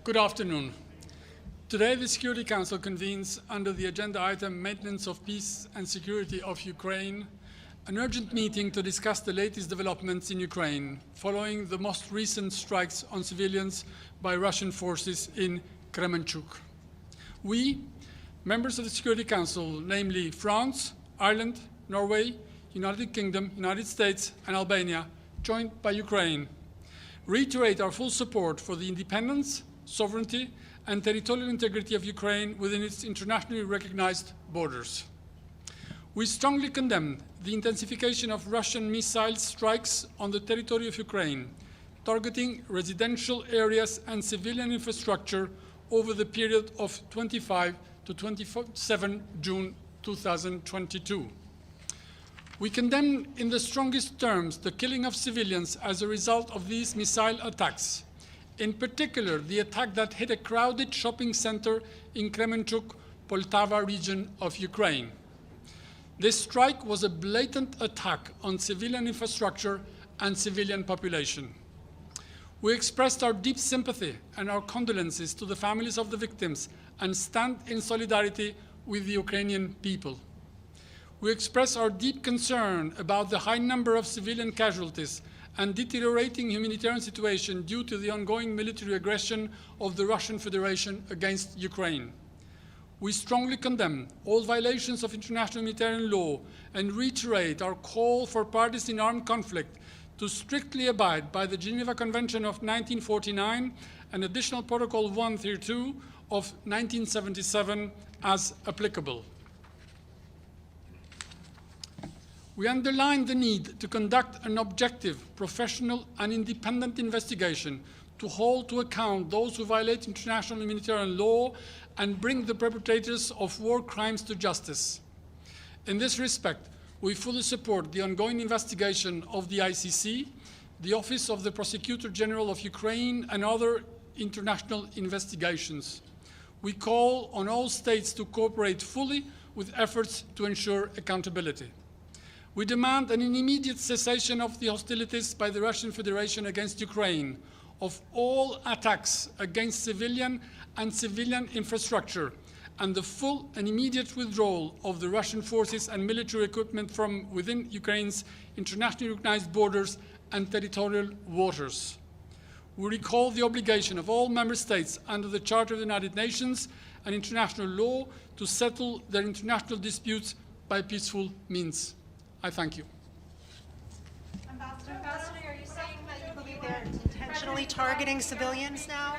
Good afternoon. Today, the Security Council convenes under the agenda item Maintenance of Peace and Security of Ukraine, an urgent meeting to discuss the latest developments in Ukraine following the most recent strikes on civilians by Russian forces in Kremenchuk. We, members of the Security Council, namely France, Ireland, Norway, United Kingdom, United States, and Albania, joined by Ukraine, reiterate our full support for the independence, sovereignty, and territorial integrity of Ukraine within its internationally recognized borders. We strongly condemn the intensification of Russian missile strikes on the territory of Ukraine, targeting residential areas and civilian infrastructure over the period of 25 to 27 June 2022. We condemn in the strongest terms the killing of civilians as a result of these missile attacks, in particular the attack that hit a crowded shopping center in Kremenchuk, Poltava region of Ukraine. This strike was a blatant attack on civilian infrastructure and civilian population. We expressed our deep sympathy and our condolences to the families of the victims and stand in solidarity with the Ukrainian people. We express our deep concern about the high number of civilian casualties and deteriorating humanitarian situation due to the ongoing military aggression of the Russian Federation against Ukraine. We strongly condemn all violations of international humanitarian law and reiterate our call for parties in armed conflict to strictly abide by the Geneva Convention of 1949 and Additional Protocol 132 of 1977 as applicable. We underline the need to conduct an objective, professional, and independent investigation to hold to account those who violate international humanitarian law and bring the perpetrators of war crimes to justice. In this respect, we fully support the ongoing investigation of the ICC, the Office of the Prosecutor General of Ukraine, and other international investigations. We call on all states to cooperate fully with efforts to ensure accountability. We demand an immediate cessation of the hostilities by the Russian Federation against Ukraine, of all attacks against civilian and civilian infrastructure, and the full and immediate withdrawal of the Russian forces and military equipment from within Ukraine's internationally recognized borders and territorial waters. We recall the obligation of all member states under the Charter of the United Nations and international law to settle their international disputes by peaceful means. I thank you. Ambassador, are you saying that you believe they're intentionally targeting civilians now?